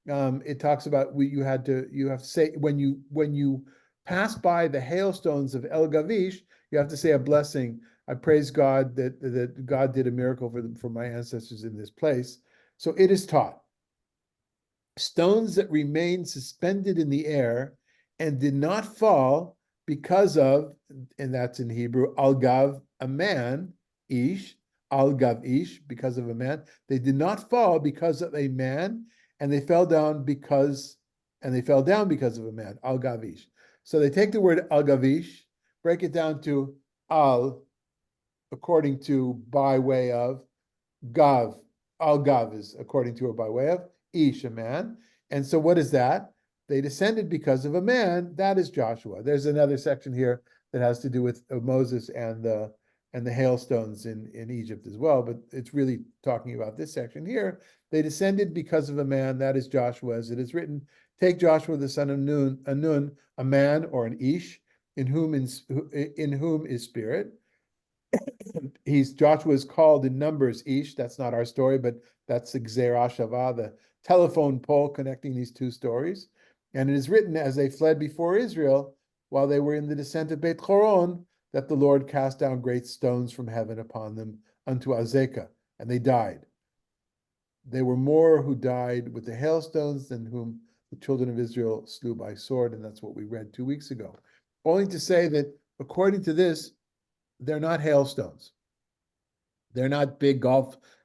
It talks about you have to say when you pass by the hailstones of El Gavish, you have to say a blessing. I praise God that God did a miracle for my ancestors in this place. So it is taught. Stones that remained suspended in the air and did not fall because of, and that's in Hebrew, al-gav, a man, ish, al-gav ish, because of a man. They did not fall because of a man, and they fell down because of a man, al-gav ish. So they take the word al-gavish, break it down to al, according to by way of, gav, al-gav is according to or by way of, ish, a man. And so what is that? They descended because of a man. That is Joshua. There's another section here that has to do with Moses and the hailstones in Egypt as well, but it's really talking about this section here. They descended because of a man. That is Joshua, as it is written. Take Joshua the son of Nun, a man or an ish, in whom is spirit. Joshua is called in Numbers ish. That's not our story, but that's the Gzerah Shavah, the telephone pole connecting these two stories. And it is written, as they fled before Israel, while they were in the descent of Beit Horon, that the Lord cast down great stones from heaven upon them unto Azekah, and they died. There were more who died with the hailstones than whom the children of Israel slew by sword, and that's what we read 2 weeks ago. Only to say that, according to this, they're not hailstones. They're not big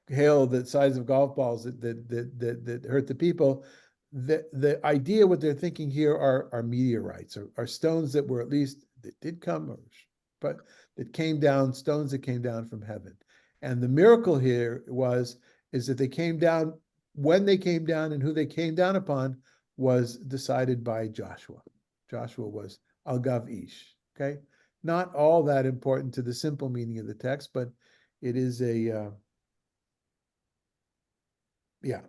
hail the size of golf balls that hurt the people. The idea, what they're thinking here are meteorites, are stones that were at least, that did come, but that came down, stones that came down from heaven. And the miracle here is that they came down, when they came down and who they came down upon was decided by Joshua. Joshua was Al-Gav Ish, okay? Not all that important to the simple meaning of the text, but it is yeah.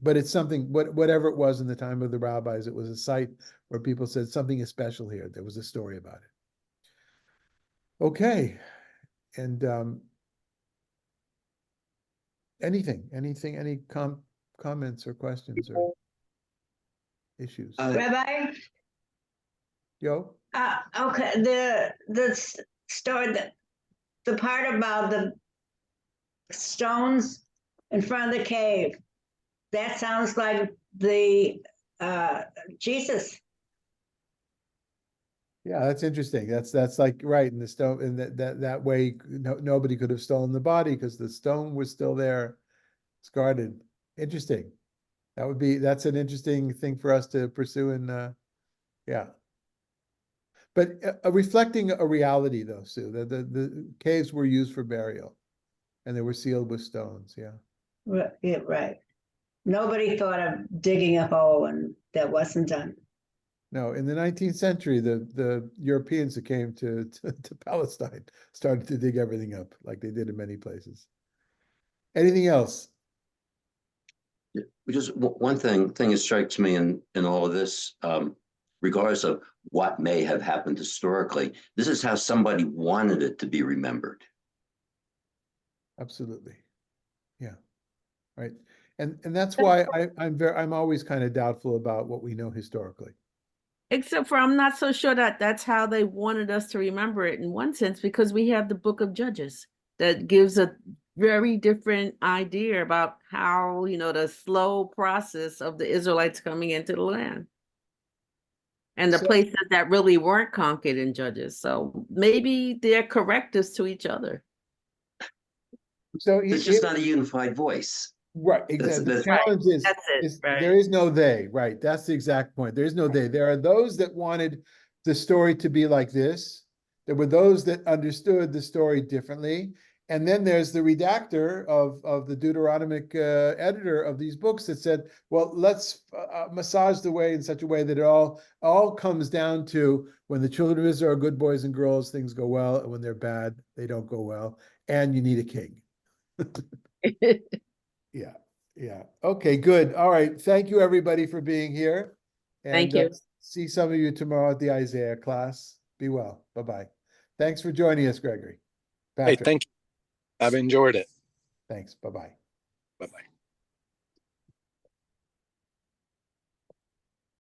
But it's something, whatever it was in the time of the rabbis, it was a site where people said something is special here. There was a story about it. Okay. And any comments or questions or issues? Rabbi, Yo? okay, the story, the part about the stones in front of the cave, that sounds like the Jesus. Yeah, that's interesting. That's like right in the stone, and that way nobody could have stolen the body because the stone was still there. It's guarded. Interesting. That's an interesting thing for us to pursue and yeah. But reflecting a reality though, Sue, the caves were used for burial and they were sealed with stones. Yeah. Yeah, right. Nobody thought of digging a hole, and that wasn't done. No, in the 19th century, the Europeans that came to Palestine started to dig everything up like they did in many places. Anything else? Just one thing that strikes me in all of this, regardless of what may have happened historically, this is how somebody wanted it to be remembered. Absolutely. Yeah. Right. And that's why I'm always kind of doubtful about what we know historically. Except for I'm not so sure that that's how they wanted us to remember it in one sense, because we have the book of Judges that gives a very different idea about how, the slow process of the Israelites coming into the land and the So- places that really weren't conquered in Judges. So maybe they're correctives to each other. So It's just not a unified voice. right, exactly. The that's- challenge That's it, right. there is no they, right? That's the exact point. There is no they. There are those that wanted the story to be like this. There were those that understood the story differently. And then there's the redactor of the Deuteronomic editor of these books that said, well, let's massage the way in such a way that it all comes down to when the children of Israel are good boys and girls, things go well, and when they're bad, they don't go well, and you need a king. Yeah, yeah. Okay, good. All right. Thank you, everybody, for being here. Thank And you. see some of you tomorrow at the Isaiah class. Be well. Bye-bye. Thanks for joining us, Gregory. Hey, Patrick, thank you. I've enjoyed it. thanks. Bye-bye. Bye-bye.